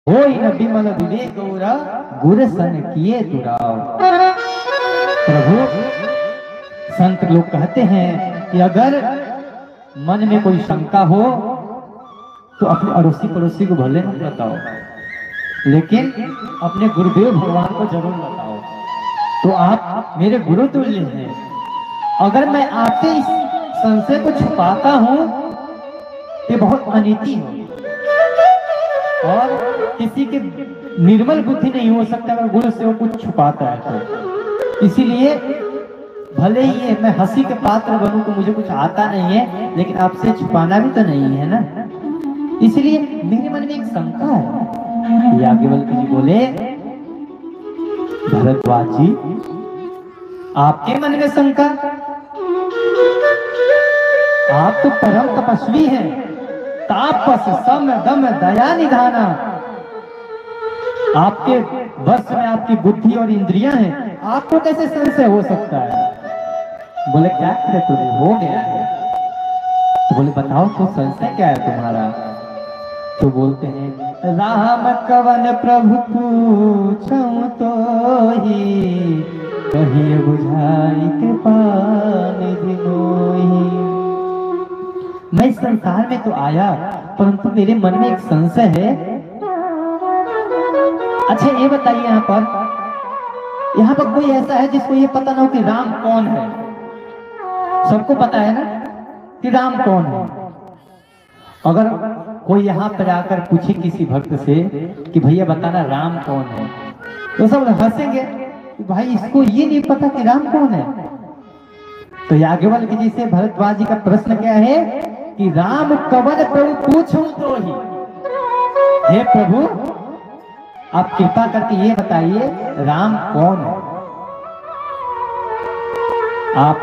होई न बिमल विवेक गौरा गुर सन किए दुराव। प्रभु, संत लोग कहते हैं कि अगर मन में कोई शंका हो तो अपने अड़ोसी पड़ोसी को भले मत बताओ, लेकिन अपने गुरुदेव भगवान को जरूर बताओ। तो आप मेरे गुरु तुल्य हैं। अगर मैं आपसे इस संशय को छुपाता हूं ये बहुत अनीति है और किसी के निर्मल बुद्धि नहीं हो सकता अगर गुरु से वो कुछ छुपाता है तो। इसीलिए भले ही मैं हंसी के पात्र बनूं तो मुझे कुछ आता नहीं है, लेकिन आपसे छुपाना भी तो नहीं है ना। इसलिए मेरे मन में एक शंका है। याज्ञवल्क्य जी बोले, भरद्वाज जी आपके मन में शंका? आप तो परम तपस्वी हैं, तापस सम दम दया निधाना। आपके वश में आपकी बुद्धि और इंद्रियां हैं, आपको कैसे संशय हो सकता है? बोले क्या करे तुझे, हो गया है। तो बोले बताओ तो संशय क्या है तुम्हारा? तो बोलते हैं, राम कवन प्रभु पूछूं तो ही कहिए बुझाई के पानी मोही। मैं इस संसार में तो आया परंतु मेरे मन में एक संशय है। अच्छा ये बताइए, यहाँ पर कोई ऐसा है जिसको ये पता ना हो कि राम कौन है? सबको पता है ना कि राम कौन है। अगर कोई यहाँ पर आकर पूछे किसी भक्त से कि भैया बताना राम कौन है, तो सब हंसेंगे कि भाई इसको ये नहीं पता कि राम कौन है। तो याज्ञवल्क्य जी से भरद्वाज जी का प्रश्न क्या है कि राम कवन प्रभु पूछूं तो ही। हे प्रभु, आप कृपा करके ये बताइए राम कौन है? आप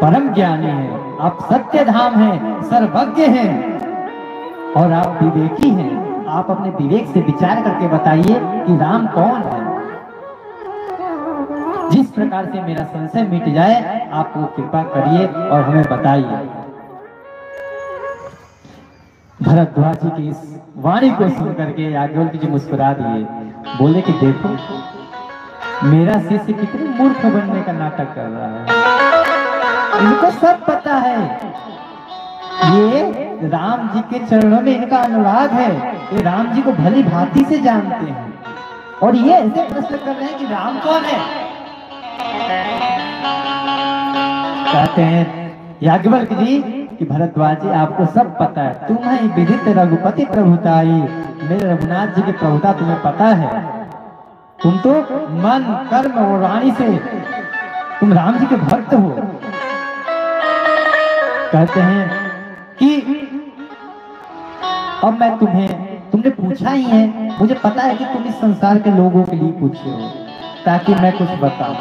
परम ज्ञानी हैं, आप सत्य धाम हैं, सर्वज्ञ हैं और आप विवेकी हैं। आप अपने विवेक से विचार करके बताइए कि राम कौन है। जिस प्रकार से मेरा संशय मिट जाए आप वो कृपा करिए और हमें बताइए। भरद्वाज जी की इस वाणी को सुन करके याज्ञवल्क्य जी मुस्कुरा दिए। बोले कि देखो मेरा शिष्य कितने मूर्ख बनने का नाटक कर रहा है। इनको सब पता है, ये राम जी के चरणों में इनका अनुराग है, ये राम जी को भली भांति से जानते हैं और ये ऐसे प्रश्न कर रहे हैं कि राम कौन है। कहते हैं याज्ञवल्क्य जी कि भरद्वाज जी आपको सब पता है, तुम्हें विदित रघुपति प्रभुताई। मेरे रघुनाथ जी की प्रभुता तुम्हें पता है। तुम तो मन कर्म और वाणी से तुम राम जी के भक्त हो। कहते हैं कि अब मैं तुमने पूछा ही है, मुझे पता है कि तुम इस संसार के लोगों के लिए पूछे हो ताकि मैं कुछ बताऊं।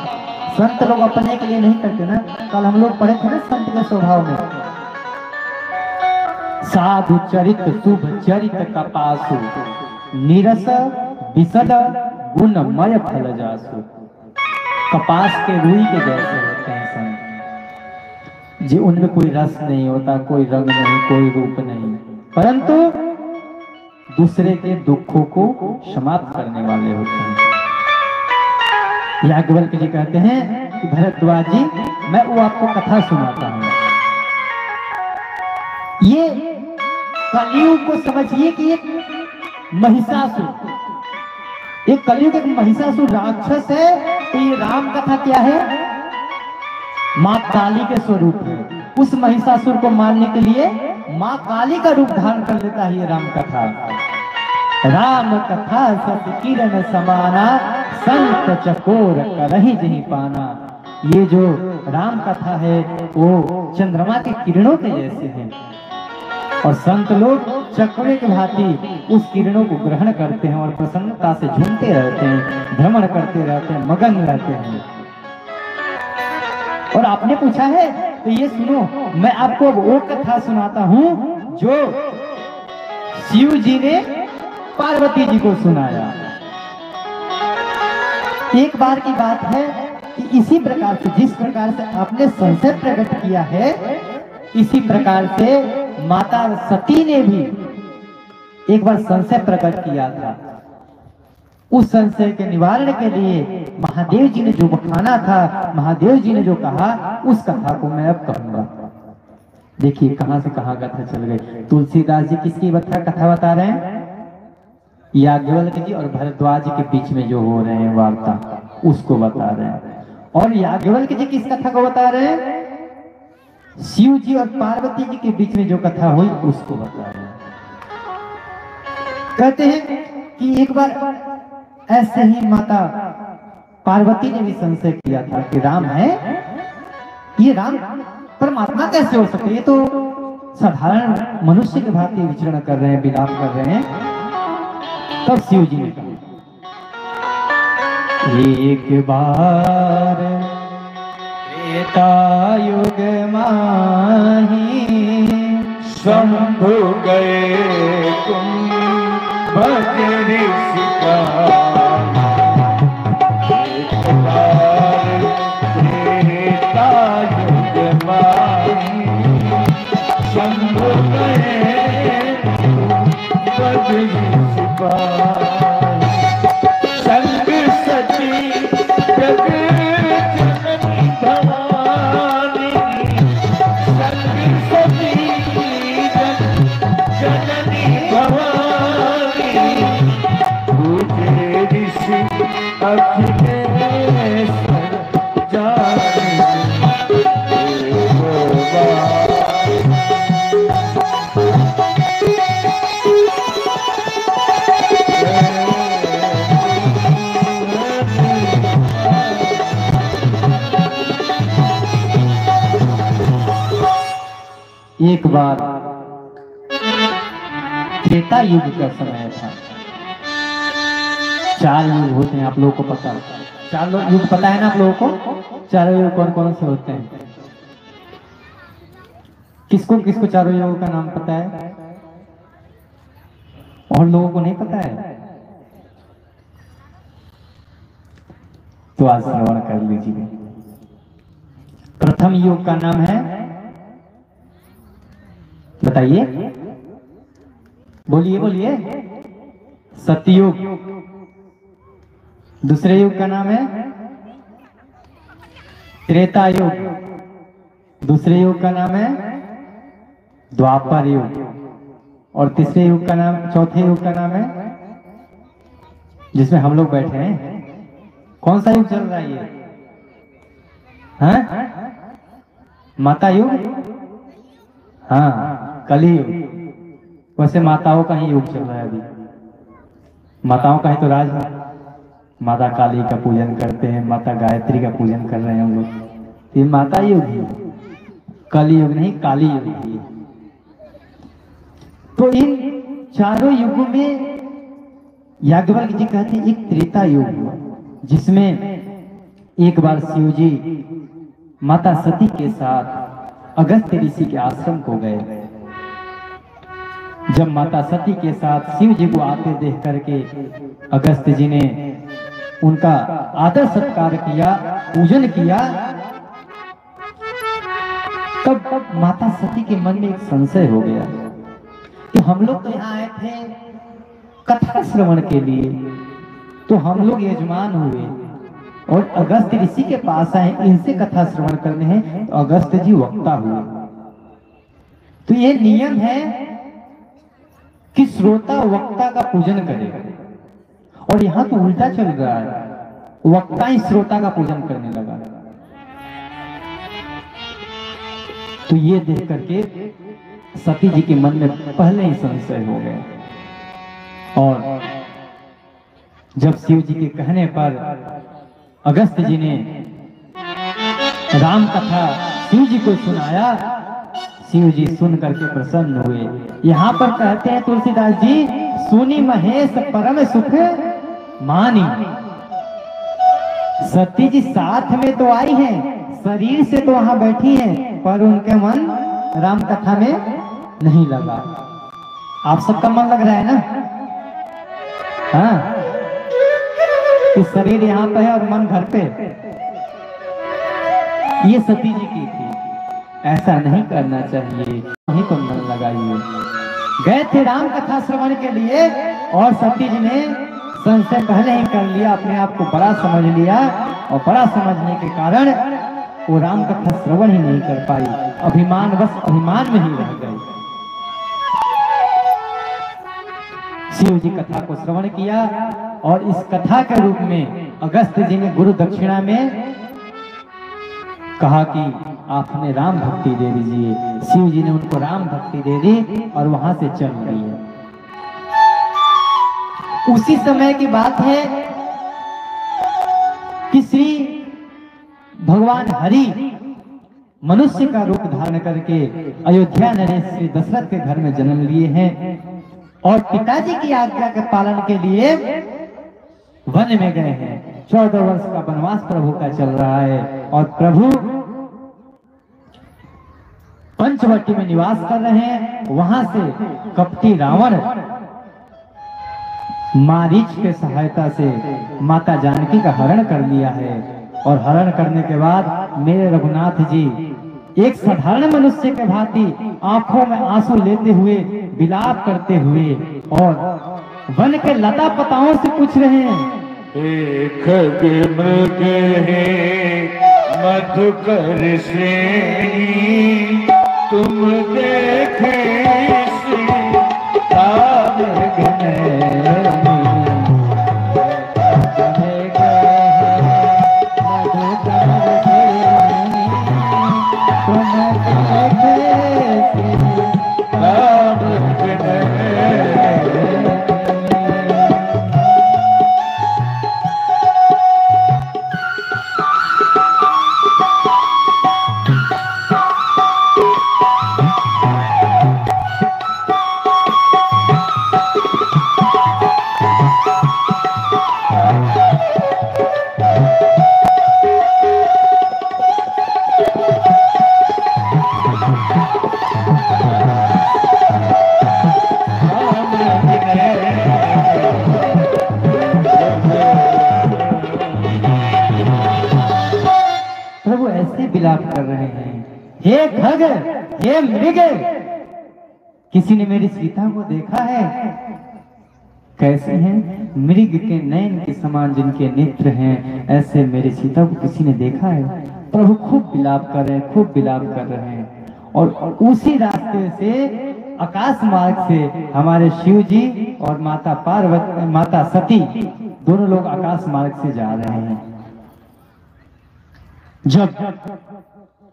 संत लोग अपने के लिए नहीं करते ना। कल हम लोग पढ़े थे ना संत के स्वभाव में, साधु चरित शुभ चरित कपासु निरस विशद गुणमय फल जासु। कपास के रुई के जैसे होते हैं संत जी, उनमें कोई रस नहीं होता, कोई रंग नहीं, कोई रूप नहीं, परंतु दूसरे के दुखों को समाप्त करने वाले होते हैं। याज्ञवल्क्य जी कहते हैं कि भरद्वाज जी मैं वो आपको कथा सुनाता हूं। ये कलयुग को समझिए कि एक महिषासुर, एक कलयुग एक महिषासुर राक्षस है। तो ये राम कथा क्या है? माँ काली के स्वरूप है। उस महिषासुर को मारने के लिए माँ काली का रूप धारण कर लेता है ये राम कथा। राम कथा सत किरण समाना संत चकोर करहि जहि पाना। ये जो राम कथा है वो चंद्रमा के किरणों के जैसे है और संत लोग चकोरे के भांति उस किरणों को ग्रहण करते हैं और प्रसन्नता से झूमते रहते हैं, भ्रमण करते रहते हैं, मगन रहते हैं। और आपने पूछा है तो ये सुनो, मैं आपको वो कथा सुनाता हूं जो शिव जी ने पार्वती जी को सुनाया। एक बार की बात है कि इसी प्रकार से जिस प्रकार से आपने संशय प्रकट किया है, इसी प्रकार से माता सती ने भी एक बार संशय प्रकट किया था उस संशय के निवारण के लिए महादेव जी ने जो बखाना था, महादेव जी ने जो कहा, उस कथा को मैं अब कहूंगा। देखिए कहां से कहां कथा चल गई। तुलसीदास जी किसकी कथा बता रहे हैं? याज्ञवल्क्य जी और भरद्वाज के बीच में जो हो रहे हैं वार्ता, उसको बता रहे हैं। और याज्ञवल्क्य जी किस कथा को बता रहे हैं? शिव जी और पार्वती जी के बीच में जो कथा हुई उसको बता रहे हैं। कहते हैं कि एक बार ऐसे ही माता पार्वती ने भी संशय किया था कि राम है, ये राम परमात्मा कैसे हो सकते? ये तो साधारण मनुष्य के भांति विचरण कर रहे हैं, विलाप कर रहे हैं। तब शिव जी ने कहा, एक बार त्रेता युग माही शंभु गए तुम ऋषिका, एक बार त्रेता युग माही शंभु गए तुम ऋषिका, संग सती जग जननी भवानी, संग सती जननी भवानी, पूजे ऋषि अखिलेश्वर जाने एक बार त्रेता युग का समय था। 4 युग होते हैं, आप लोगों को पता है? 4 युग पता है ना आप लोगों को? 4 युग कौन कौन से होते हैं? किसको किसको 4 युगों का नाम पता है? और लोगों को नहीं पता है? तो आज श्रवण कर लीजिए। प्रथम युग का नाम है, बताइए, बोलिए बोलिए, सतयुग। दूसरे युग का नाम है त्रेता युग। दूसरे युग का नाम है द्वापर युग। और तीसरे युग का नाम, चौथे युग का नाम है जिसमें हम लोग बैठे हैं। कौन सा युग चल रहा है ये? हाँ, माता युग। हाँ, कलियुग। वैसे माताओं का ही युग चल रहा है अभी। माताओं का ही तो राज है। माता काली का पूजन करते हैं, माता गायत्री का पूजन कर रहे हैं हम लोग। ये माता युग ही, कलियुग नहीं, काली युग ही। तो इन 4 युगों में याज्ञवल्क्य जी कहते हैं एक त्रेता युग हुआ, जिसमें एक बार शिव जी माता सती के साथ अगस्त्य ऋषि के आश्रम को गए। जब माता सती के साथ शिव जी को आते देख करके अगस्त्य जी ने उनका आदर सत्कार किया, पूजन किया, तब माता सती के मन में एक संशय हो गया कि हम लोग तो यहाँ आए थे कथा श्रवण के लिए, तो हम लोग यजमान हुए और अगस्त्य ऋषि के पास आए, इनसे कथा श्रवण करने हैं, तो अगस्त्य जी वक्ता हुए। तो ये नियम है कि श्रोता वक्ता का पूजन करे, और यहाँ तो उल्टा चल रहा है, वक्ता ही श्रोता का पूजन करने लगा। तो ये देख करके सती जी के मन में पहले ही संशय हो गया। और जब शिव जी के कहने पर अगस्त्य जी ने राम कथा शिव जी को सुनाया, शिव जी सुन करके प्रसन्न हुए। यहाँ पर कहते हैं तुलसीदास जी, सुनी महेश परम सुख मानी। सती जी साथ में तो आई हैं, शरीर से तो वहां बैठी हैं, पर उनके मन राम कथा में नहीं लगा। आप सबका मन लग रहा है ना? हाँ, कि शरीर यहाँ पे है और मन घर पे। ये सती जी की थी, ऐसा नहीं करना चाहिए, वहीं पर मन लगाइए। गए थे राम कथा श्रवण के लिए और सती जी ने संशय पहले ही कर लिया, अपने आप को बड़ा समझ लिया और बड़ा समझने के कारण वो राम कथा श्रवण ही नहीं कर पाई, अभिमान बस अभिमान में ही रह गई। शिव जी कथा को श्रवण किया और इस कथा के रूप में अगस्त जी ने गुरु दक्षिणा में कहा कि आप हमें राम भक्ति दे दीजिए। शिव जी ने उनको राम भक्ति दे दी और वहां से चल रही है। उसी समय की बात है कि श्री भगवान हरि मनुष्य का रूप धारण करके अयोध्या नरेश श्री दशरथ के घर में जन्म लिए हैं और पिताजी की आज्ञा के पालन के लिए वन में गए हैं। 14 वर्ष का वनवास प्रभु का चल रहा है और प्रभु पंचवटी में निवास कर रहे हैं। वहां से कपटी रावण मारीच के सहायता से माता जानकी का हरण कर लिया है और हरण करने के बाद मेरे रघुनाथ जी एक साधारण मनुष्य के भांति आंखों में आंसू लेते हुए विलाप करते हुए और वन के लता पताओं से पूछ रहे हैं, एक मृग है मधुकर श्रेणी, तुम देखे विलाप कर रहे हैं, हे खग, हे मृग, किसी ने मेरी सीता को देखा है? कैसे हैं? मृग के नयन के समान जिनके नेत्र हैं, ऐसे मेरी सीता को किसी ने देखा है? प्रभु खूब विलाप कर रहे हैं, खूब विलाप कर रहे हैं। और उसी रास्ते से आकाश मार्ग से हमारे शिव जी और माता पार्वती, माता सती दोनों लोग आकाश मार्ग से जा रहे हैं। जब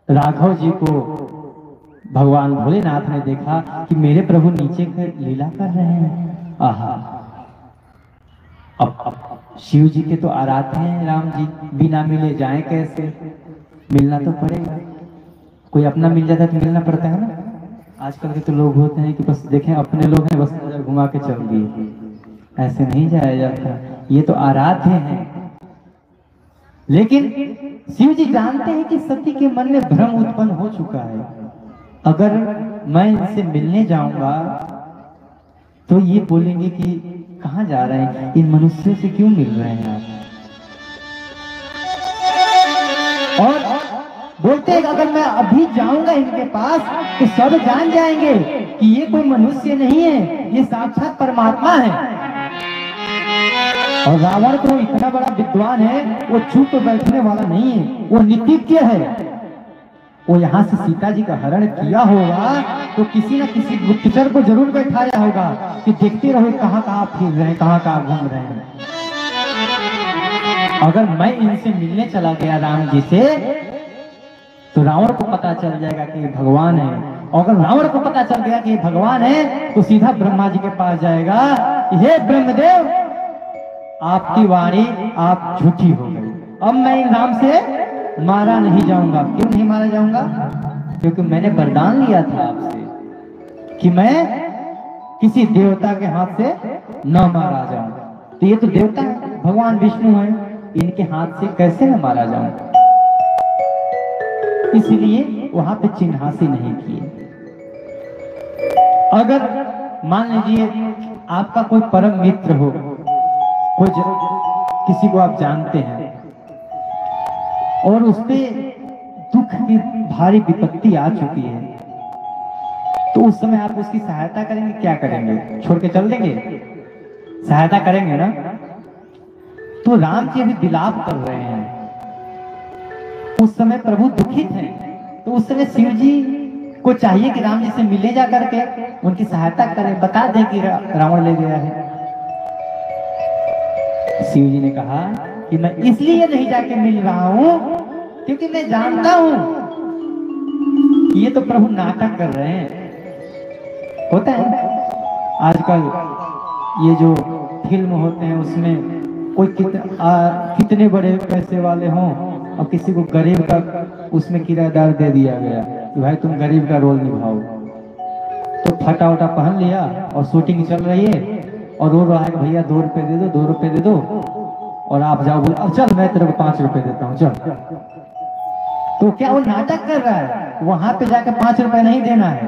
राघव जी को भगवान भोलेनाथ ने देखा कि मेरे प्रभु नीचे लीला कर रहे हैं, आहा, अब शिव जी के तो आराध्य हैं राम जी, बिना मिले जाएं कैसे? मिलना तो पड़ेगा, कोई अपना मिल जाता है तो मिलना पड़ता है ना। आजकल के तो लोग होते हैं कि बस देखें अपने लोग हैं, बस नजर घुमा के चल दिए, ऐसे नहीं जाया जाता। ये तो आराध्य हैं। लेकिन शिव जी जानते हैं कि सती के मन में भ्रम उत्पन्न हो चुका है। अगर मैं इनसे मिलने जाऊंगा तो ये बोलेंगे कि कहाँ जा रहे हैं, इन मनुष्यों से क्यों मिल रहे हैं आप? और बोलते हैं अगर मैं अभी जाऊंगा इनके पास तो सब जान जाएंगे कि ये कोई मनुष्य नहीं है, ये साक्षात परमात्मा है। और रावण तो इतना बड़ा विद्वान है, वो चुप बैठने वाला नहीं है, वो नीतिज्ञ है। वो यहाँ से सीता जी का हरण किया होगा तो किसी न किसी गुप्तचर को जरूर बैठाया होगा कि देखते रहो कहाँ कहाँ फिर रहे हैं, कहाँ कहाँ घूम रहे हैं। अगर मैं इनसे मिलने चला गया राम जी से तो रावण को पता चल जाएगा कि भगवान है। और अगर रावण को पता चल गया कि भगवान है तो सीधा ब्रह्मा जी के पास जाएगा, हे ब्रह्मदेव, आपकी वाणी आप झूठी हो गई, अब मैं इन राम से मारा नहीं जाऊंगा। क्यों नहीं मारा जाऊंगा? क्योंकि मैंने वरदान लिया था आपसे कि मैं किसी देवता के हाथ से न मारा जाऊं। तो ये तो देवता भगवान विष्णु हैं, इनके हाथ से कैसे न मारा जाऊं? इसलिए वहां पे चिन्हासी नहीं किए। अगर मान लीजिए आपका कोई परम मित्र हो, किसी को आप जानते हैं और उसपे दुख की भारी विपत्ति आ चुकी है, तो उस समय आप उसकी सहायता करेंगे? क्या करेंगे? छोड़ के चल देंगे? सहायता करेंगे ना? तो राम जी अभी विलाप कर रहे हैं। उस समय प्रभु दुखित हैं, तो उस समय शिव जी को चाहिए कि राम जी से मिले जा करके उनकी सहायता करें, बता दें कि रावण ले गया है। शिव जी ने कहा कि मैं इसलिए नहीं जाके मिल रहा हूं क्योंकि मैं जानता हूं कि ये तो प्रभु नाटक कर रहे हैं। होता है आजकल ये जो फिल्म होते हैं उसमें कोई कितने बड़े पैसे वाले हों और किसी को गरीब का उसमें किराएदार दे दिया गया कि भाई तुम गरीब का रोल निभाओ, तो फटा उटा पहन लिया और शूटिंग चल रही है और रो रहा है कि भैया 2 रुपए दे दो, 2 रुपए दे दो, और आप जाओ बोले अब चल मैं तेरे को 5 रुपए देता हूँ चल। तो क्या वो नाटक कर रहा है? वहां पे जाकर 5 रुपए नहीं देना है।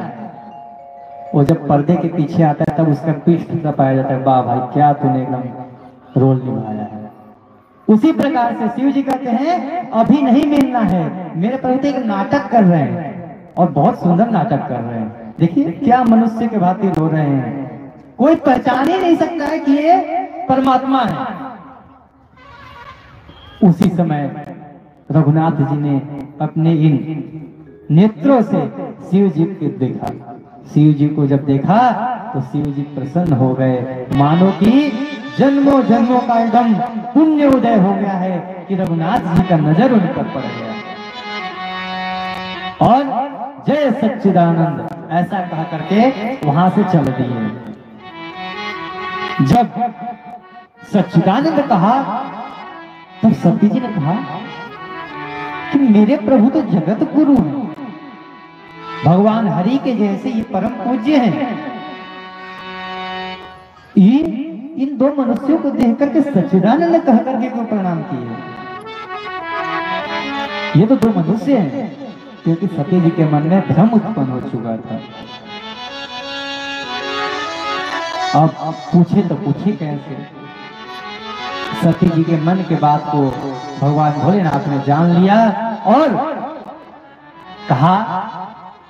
वो जब पर्दे के पीछे आता है तब उसका पीठ दबाया जाता है, वाह भाई क्या तूने एकदम रोल निभाया है। उसी प्रकार से शिव जी कहते हैं अभी नहीं मिलना है, मेरे प्रभु एक नाटक कर रहे हैं और बहुत सुंदर नाटक कर रहे हैं। देखिए क्या मनुष्य के भांति रो रहे हैं, कोई पहचान ही नहीं सकता है कि ये परमात्मा है। उसी समय रघुनाथ जी ने अपने इन नेत्रों से शिव जी को देखा। शिव जी को जब देखा तो शिव जी प्रसन्न हो गए, मानो कि जन्मों जन्मों का एकदम पुण्य उदय हो गया है कि रघुनाथ जी का नजर उन पर पड़ गया। और जय सच्चिदानंद ऐसा कहा करके वहां से चल दिए। जब सच्चिदानंद कहा तब सती जी ने कहा कि मेरे प्रभु तो जगत गुरु हैं, भगवान हरि के जैसे ये परम पूज्य हैं, ये इन 2 मनुष्यों को देख करके सच्चिदानंद कह करके क्यों प्रणाम किए? ये तो 2 मनुष्य हैं, क्योंकि सती जी के मन में भ्रम उत्पन्न हो चुका था। अब पूछे तो पूछे कैसे? सती जी के मन के बात को भगवान भोलेनाथ ने जान लिया और कहा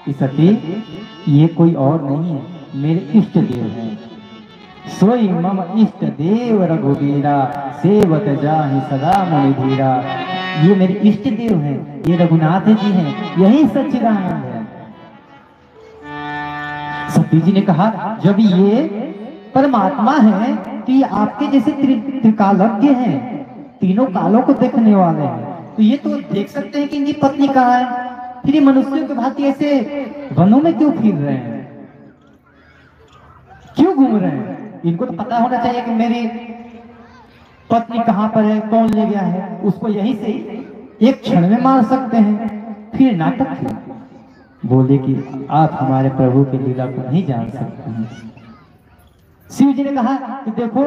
कि सती ये कोई और नहीं है, मेरे इष्ट देव हैं। सोई मम इष्ट देव रघुवीरा सेवत जाहि सदा मुनि धीरा। ये मेरे इष्ट देव हैं, ये रघुनाथ जी हैं, यही सच्चिदानंद है। सती जी ने कहा जब ये परमात्मा है तो ये आपके जैसे त्रिकालज्ञ हैं, तीनों कालों को देखने वाले हैं, तो ये तो देख सकते हैं कि इनकी पत्नी कहाँ है। फिर ये मनुष्यों के भांति ऐसे वनों में क्यों फिर रहे हैं, क्यों घूम रहे हैं? इनको तो पता होना चाहिए कि मेरी पत्नी कहाँ पर है, कौन ले गया है। उसको यहीं से एक क्षण में मार सकते हैं, फिर नाटक क्यों? बोले कि आप हमारे प्रभु की लीला को नहीं जान सकते हैं। शिव जी ने कहा कि देखो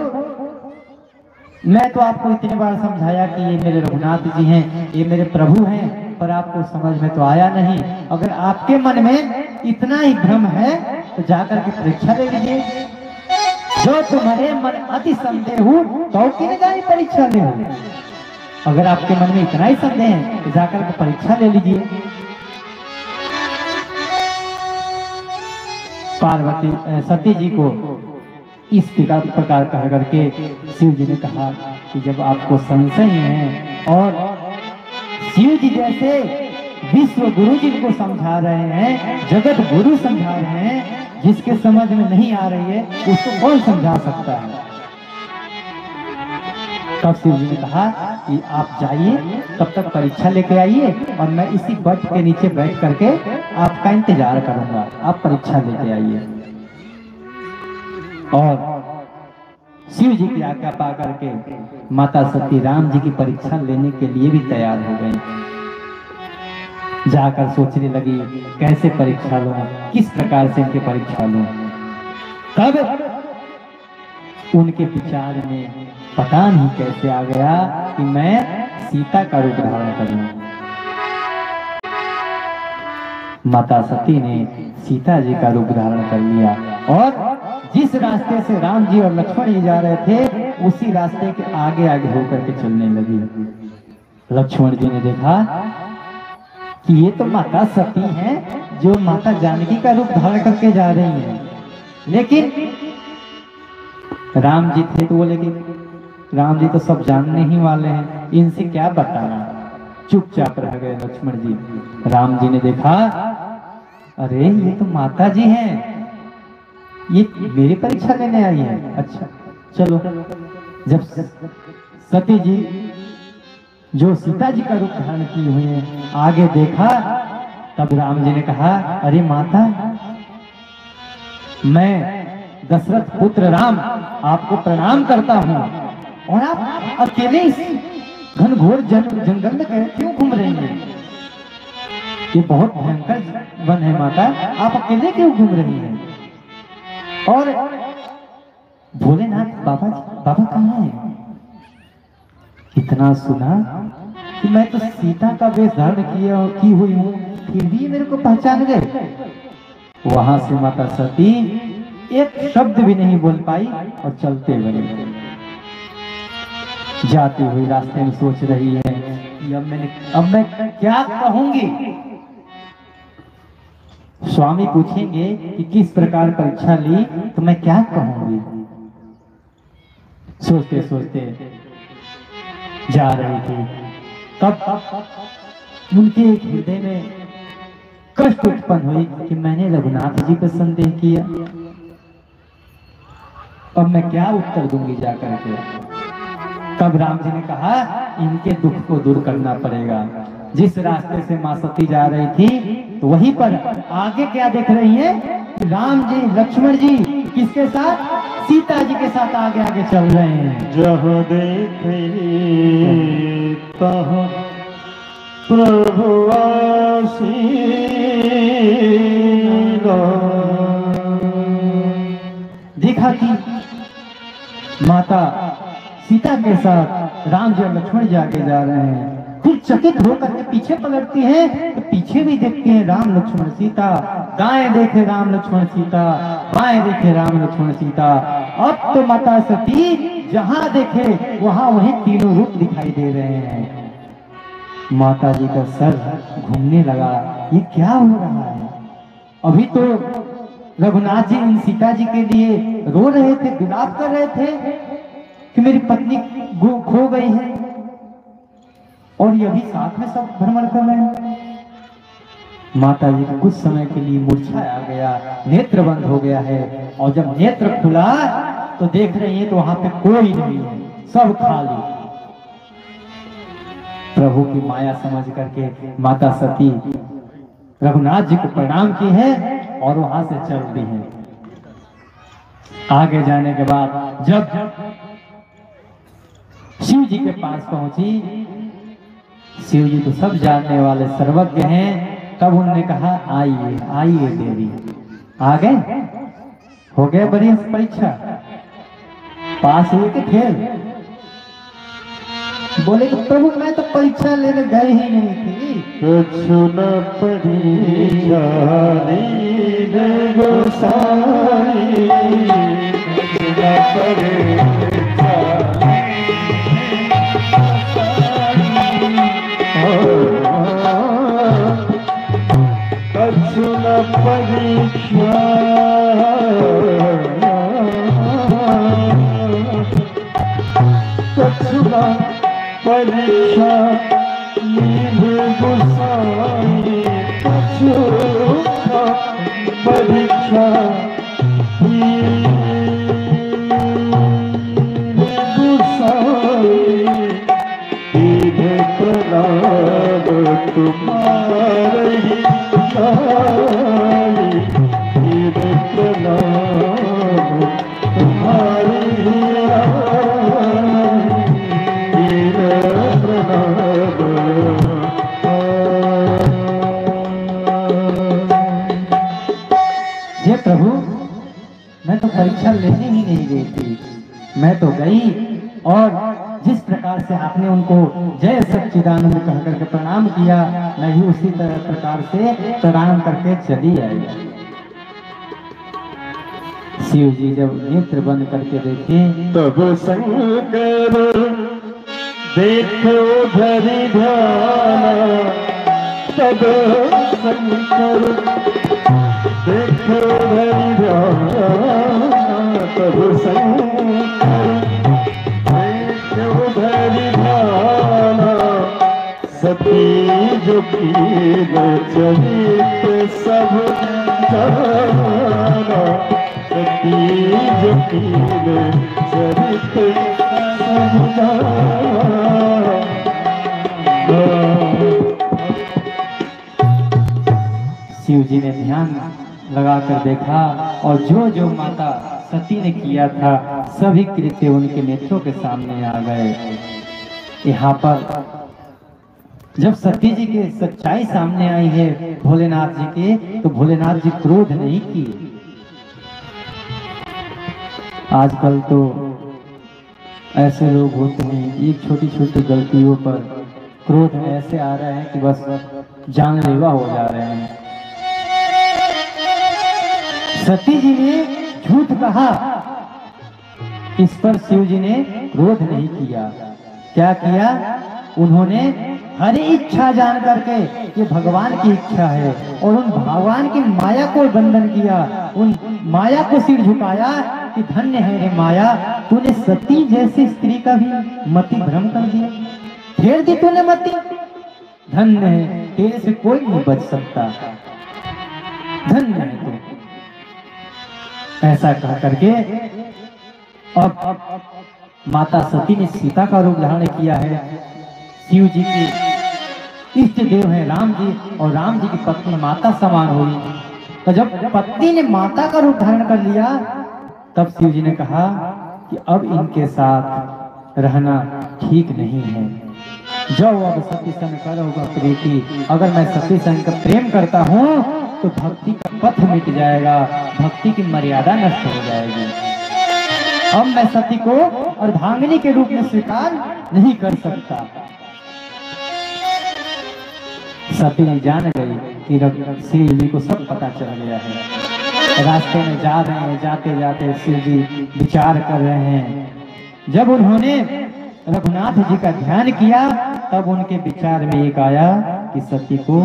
मैं तो आपको इतनी बार समझाया कि ये मेरे रघुनाथ जी हैं, ये मेरे प्रभु हैं, पर आपको समझ में तो आया नहीं। अगर आपके मन में इतना ही भ्रम है तो जाकर के परीक्षा ले लीजिए। जो तुम्हारे मन अति संदेह हो तो किन जाए परीक्षा ले। अगर आपके मन में इतना ही संदेह है तो जाकर के परीक्षा ले लीजिए। पार्वती सती जी को इस प्रकार कह करके शिव जी ने कहा कि जब आपको संशय है और शिव जी जैसे विश्व गुरु जी को समझा रहे हैं, जगत गुरु समझा रहे हैं, जिसके समझ में नहीं आ रही है उसको कौन समझा सकता है। तब शिव जी ने कहा कि आप जाइए, तब तक परीक्षा लेके आइए और मैं इसी वट के नीचे बैठ करके आपका इंतजार करूंगा, आप परीक्षा लेके आइए। और शिव जी की आज्ञा पा करके माता सती राम जी की परीक्षा लेने के लिए भी तैयार हो गई। जाकर सोचने लगी कैसे परीक्षा लूं, किस प्रकार से इनकी परीक्षा लूं। तब उनके विचार में पता नहीं कैसे आ गया कि मैं सीता का रूप धारण करूं। माता सती ने सीता जी का रूप धारण कर लिया और जिस रास्ते से राम जी और लक्ष्मण जी जा रहे थे उसी रास्ते के आगे आगे होकर के चलने लगी। लक्ष्मण जी ने देखा कि ये तो माता सती हैं जो माता जानकी का रूप धारण करके जा रही हैं, लेकिन राम जी थे तो बोले कि राम जी तो सब जानने ही वाले हैं, इनसे क्या बताना। चुपचाप रह गए लक्ष्मण जी। राम जी ने देखा, अरे ये तो माता जी हैं, ये मेरी परीक्षा लेने आई है। अच्छा चलो। जब सती जी जो सीता जी का रूप धारण किए हुए हैं आगे देखा, तब राम जी ने कहा, अरे माता, मैं दशरथ पुत्र राम आपको प्रणाम करता हूँ, और आप अकेले इस घनघोर जंगल में क्यों घूम रही हैं? ये बहुत भयंकर वन है माता, आप अकेले क्यों घूम रही हैं? और भोलेनाथ बाबा कहाँ है? इतना सुना कि मैं तो सीता का वेश धारण की हुई हूँ, फिर भी मेरे को पहचान गए। वहां से माता सती एक शब्द भी नहीं बोल पाई और चलते बने। जाती हुई रास्ते में सोच रही है कि अब मैं क्या कहूंगी। स्वामी पूछेंगे कि किस प्रकार परीक्षा ली, तो मैं क्या कहूंगी। सोचते सोचते जा रही थी, तब उनके हृदय में कष्ट उत्पन्न हुई कि मैंने रघुनाथ जी को संदेह किया, अब मैं क्या उत्तर दूंगी जाकर के। तब राम जी ने कहा, इनके दुख को दूर करना पड़ेगा। जिस रास्ते से मां सती जा रही थी, तो वहीं पर आगे क्या देख रही है, राम जी लक्ष्मण जी किसके साथ, सीता जी के साथ आगे आगे चल रहे हैं। जहाँ देखे तहाँ प्रभु देखा कि माता सीता के साथ राम जी और लक्ष्मण जी आगे जा रहे हैं। फिर चकित होकर के पीछे पलटती हैं, तो पीछे भी देखते हैं राम लक्ष्मण सीता, दाएं देखे राम लक्ष्मण सीता, बाएं देखे राम लक्ष्मण सीता। अब तो माता सती जहां देखे वहां वही तीनों रूप दिखाई दे रहे हैं। माता जी का सर घूमने लगा, ये क्या हो रहा है? अभी तो रघुनाथ जी इन सीता जी के लिए रो रहे थे, विलाप कर रहे थे कि मेरी पत्नी खो गई है, और ये भी साथ में सब भ्रमण कर रहे हैं। माता जी को कुछ समय के लिए मूर्छा आ गया, नेत्र बंद हो गया है, और जब नेत्र खुला तो देख रही है तो वहां पे कोई नहीं है, सब खाली। प्रभु की माया समझ करके माता सती रघुनाथ जी को प्रणाम की है और वहां से चल दी है। आगे जाने के बाद जब शिव जी के पास पहुंची, शिव जी तो सब जानने वाले सर्वज्ञ हैं, तब उन्होंने कहा, आइए आइए देवी। आ गए, हो गया बढ़िया परीक्षा, पास हुए कि फेल? बोले कि प्रभु मैं तो परीक्षा लेने गए ही नहीं थी। कछु न परीक्षा गोसाई, कछु न परीक्षा कछु न परीक्षा गोसाई, कछु न परीक्षा तुम्हारे ही आई, तुम्हारी ही ये प्रभु मैं तो परीक्षा लेने ही नहीं गई थी, मैं तो गई और जिस प्रकार से आपने उनको जय सच्चिदानंद कह करके प्रणाम किया, मैं भी उसी प्रकार से प्रणाम करके चली आई। शिव जी जब नेत्र बंद करके देखे, तब शंकर देखो धरि ध्यान, तब शंकर देखो धरि ध्यान, तब शंकर जो कीन चरित सब जाना, सती जो कीन चरित सब जाना। शिव जी ने ध्यान लगाकर देखा और जो जो माता सती ने किया था सभी कृत्य उनके नेत्रों के सामने आ गए। यहाँ पर जब सती जी की सच्चाई सामने आई है भोलेनाथ जी के, तो भोलेनाथ जी क्रोध नहीं किए। आजकल तो ऐसे लोग होते हैं, एक छोटी छोटी गलतियों पर क्रोध में ऐसे आ रहे हैं कि बस जानलेवा हो जा रहे हैं। सती जी ने झूठ कहा, इस पर शिव जी ने क्रोध नहीं किया। क्या किया? उन्होंने हर इच्छा जान करके ये भगवान की इच्छा है और उन भगवान की माया को बंधन किया, उन माया को सिर झुकाया कि धन्य है रे माया, तूने सती जैसी स्त्री का भी मति भ्रम कर दिया, फेर दी तूने मति, धन्य है, तेरे से कोई नहीं बच सकता, धन्य है तू। ऐसा कह करके अब माता सती ने सीता का रूप धारण किया है। शिव जी के इष्ट देव हैं राम जी, और राम जी की पत्नी माता समान हुई। तो जब पत्नी ने माता का रूप धारण कर लिया, तब शिव जी ने कहा कि अब इनके साथ रहना ठीक नहीं है, जाओ अब सती संग करोगा प्रीति। अगर मैं सती संग का प्रेम करता हूँ तो भक्ति का पथ मिट जाएगा, भक्ति की मर्यादा नष्ट हो जाएगी। अब मैं सती को अर्धांगिनी के रूप में स्वीकार नहीं कर सकता। सती ने जान गई कि शिव जी को सब पता चल गया है। रास्ते में जा रहे हैं, जाते जाते शिव जी विचार कर रहे हैं। जब उन्होंने रघुनाथ जी का ध्यान किया, तब उनके विचार में एक आया कि सती को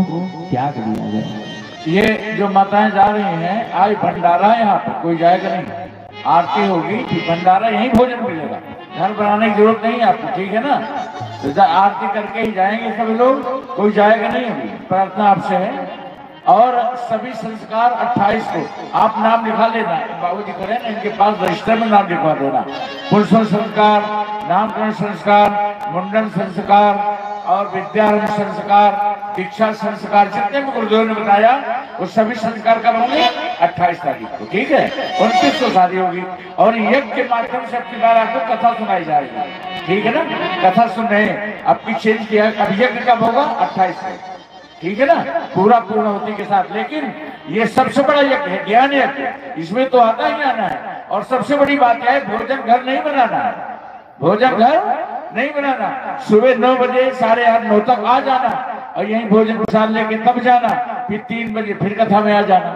त्याग दिया जाए। ये जो माताएं जा रही हैं, आज भंडारा है, यहाँ पर कोई जाएगा नहीं, आरती होगी, भंडारा यहीं भोजन मिलेगा, घर बनाने की जरूरत नहीं है आपको, ठीक है ना? तो आरती करके ही जाएंगे सभी लोग, कोई जाएगा नहीं अभी, प्रार्थना आपसे है। और सभी संस्कार 28 को आप नाम लिखा लेना, बाबूजी को रहना, इनके पास रजिस्टर में नाम लिखवा देना। पुरुषों संस्कार, नामकरण संस्कार, मुंडन संस्कार और विद्यारंभ संस्कार, दीक्षा संस्कार, जितने भी गुरुदेव ने बताया वो सभी संस्कार कब होंगे? 28 तारीख को, ठीक है? 29 को शादी होगी और यज्ञ के माध्यम से अपनी बार आपको कथा सुनाई जाएगी, ठीक है ना? कथा सुन रहे हैं, अब चेंज किया, अब यज्ञ कब होगा? 28 को, ठीक है ना? पूरा पूर्णाहुति के साथ। लेकिन ये सबसे बड़ा यज्ञ है, ज्ञान यज्ञ, इसमें तो आता ही आना है। और सबसे बड़ी बात क्या है? भोजन घर नहीं बनाना है, भोजन घर नहीं बनाना। सुबह 9 बजे 8:30 9 तक आ जाना और यहीं भोजन प्रसाद लेके तब जाना, फिर 3 बजे फिर कथा में आ जाना,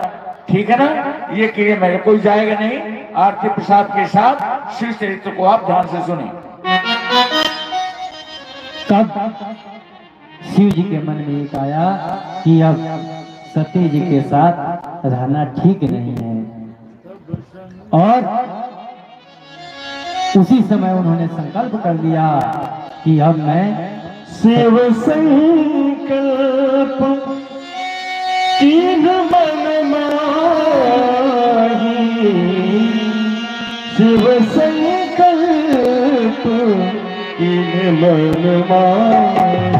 ठीक है ना? ये क्रिया में कोई जाएगा नहीं। आरती प्रसाद के साथ शिव चरित्र को आप ध्यान से सुने। तब शिव जी के मन में एक आया कि अब सती जी के साथ रहना ठीक नहीं है, और उसी समय उन्होंने संकल्प कर लिया कि अब मैं शिव संकल्प कीन मन माही, शिव संकल्प कीन मन माही।